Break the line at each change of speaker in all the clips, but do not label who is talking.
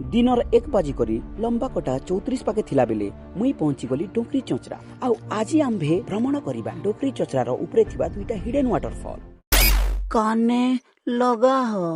दिनर 1 बाजी करी लंबा कटा 34 पाके थिला बेले मुई पहुंची गली डोकरी चोचरा आउ आज आम्भे भ्रमण करिबा डोकरी चोचरार उपरे थिबा दुईटा हिडन वाटरफॉल
काने लगा हो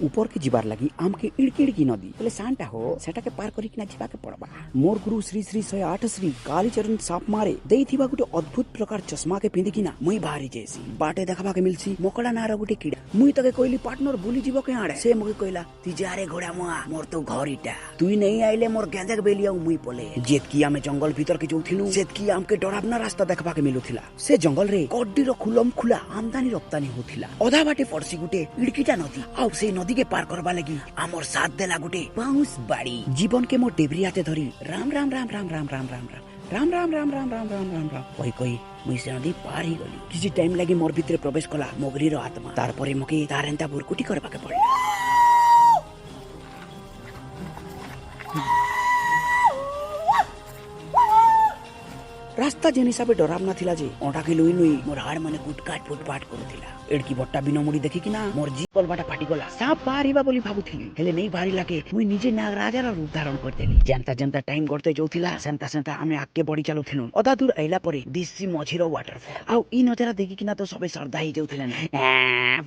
ऊपर के जिबार लगी आमके इड़की नदी बोले सांटा हो सेटा के पार करी किना जिबा के पड़बा मोर गुरु श्री श्री 108 श्री कालीचरण साप मारे देई थिबा गुटे अद्भुत प्रकार चश्मा के पिंदी किना मुई बाहरी जेसी बाटे देखबा के मिलसी मकड़ा नार गुटे कीड़ा मुई तके कहली पार्टनर बुली जीव के आड़े से मगे कहला ती जा रे घोड़ा मुआ मोर तो घर इटा तुई नहीं आइले मोर गेंदक बेलिया मुई पले जेतकिया में जंगल भीतर के जोथिनु सेतकिया आमके डरावना रास्ता देखबा के मिलुथिला से जंगल रे कड्डीर खुलम खुला आमदानी रप्तानी होथिला अधा बाटे पड़सी गुटे इड़कीटा नदी आउ से नदी के पार करबा लगी आमर साथ देला गुटे बाउंस बाड़ी जीवन के मोर डेबरी हाथे धरी राम राम राम राम राम राम राम राम राम राम राम राम राम राम राम कही कही मुई से नदी पार ही गली किसी टाइम लगी मोर भितरे प्रवेश कला मोगरी रो आत्मा तार परे मके तार एंता बुरकुटी करबा के पड़ला रास्ता जेन हिसाब डरावना थिला जे ओटा के लुई लुई मोर हाड़ माने कुटकाट फुटपाट करूथिला एडकी बट्टा बिना मुड़ी देखि किना मोर जीपल बाटा फाटी गला साप बाहरीबा बोली भाबुथिली हेले नहीं बाहरी लागे मुई निजे नागराजा रो रूप धारण करतेली जानता जानता टाइम गडते जोथिला सेंता सेंता हमें आके बड़ी चालुथिनु अधा दूर आइला परे दिसी मझिरो वाटरफॉल आउ ई नजारा देखि किना तो सबे सरदा ही जोथिला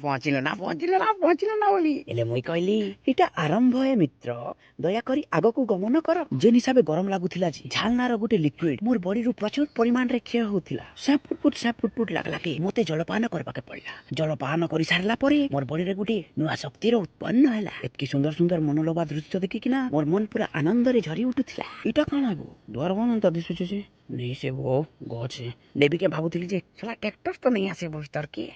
पहुंचिलो ना बोली हेले मुई कहली इटा आरंभ है मित्र दया करी आगो को गमन कर जेन हिसाबे गरम लागुथिला जी झालनार गुटे लिक्विड मोर बॉडी रो प्रचुर परिमाण रे क्षय होथिला साप फुटफुट लागला के मोते जलपान करबा के पड़ला जलपान करि सारला परे मोर बॉडी रे गुटे नुआ शक्ति रो उत्पन्न हैला एतकी सुंदर सुंदर मनोलोभा दृश्य देखि किना मोर मन पूरा आनंद रे झरी उठुथिला इटा काना गो द्वार बन त दिसुचे जे नहीं से वो गछे नेबी के भाबुथिली जे साला ट्रैक्टर तो नहीं आसे भीतर के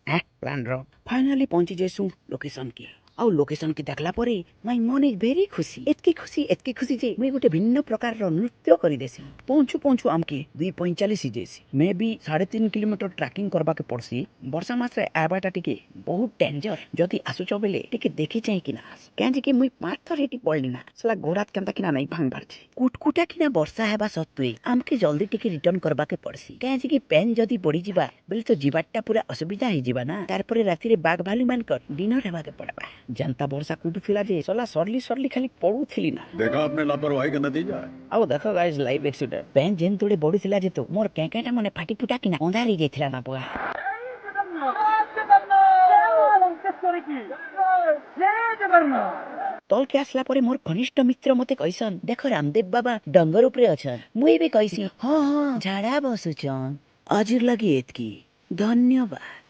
प्लान रो फाइनली पहुंची जेसु लोकेशन के आउ लोकेशन के देखला परे माय मन इज वेरी खुशी एतकी खुशी जे मैं गोटे भिन्न प्रकार रो नृत्य करि देसी पहुंचू आमके 2:45 जेसी मे बी 3.5 किलोमीटर ट्रैकिंग करबा के पड़सी वर्षा मास रे आबाटा टिके बहुत डेंजर जदी आसुचो बेले टिके देखि चाहि किना काहे कि मुई पांच थर हेटी पड़ली ना साला गोरात केनता किना नहीं भांग पारछि कुटकुटा किना वर्षा हेबा सत्वे आमके जल्दी टिके रिटर्न करबा के पड़सी काहे कि पेन जदी पड़ी जिबा बेले तो जीवाटा पूरा असुविधा ही जिबा ना तार परे राती रे बाग भालू मान कर डिनर हेबा के पड़बा जनता वर्षा कुटुथिला जे सला सरली खाली पड़ुथिली ना
देखा आपने लापरवाही का नतीजा है।
अब देखो गाइस लाइव एक्सीडेंट पेन जेन तोड़े बड़ुथिला जे तो मोर केकेटा मने फाटी फुटा किना अंधारी जेथिला ना पुआ तल के आसला परे मोर घनिष्ठ मित्र मते कहसन देखो रामदेव बाबा डंगर उपरे अछन मुई भी कहसी हां झाड़ा बसुछन आजिर लागि एतकी धन्यवाद।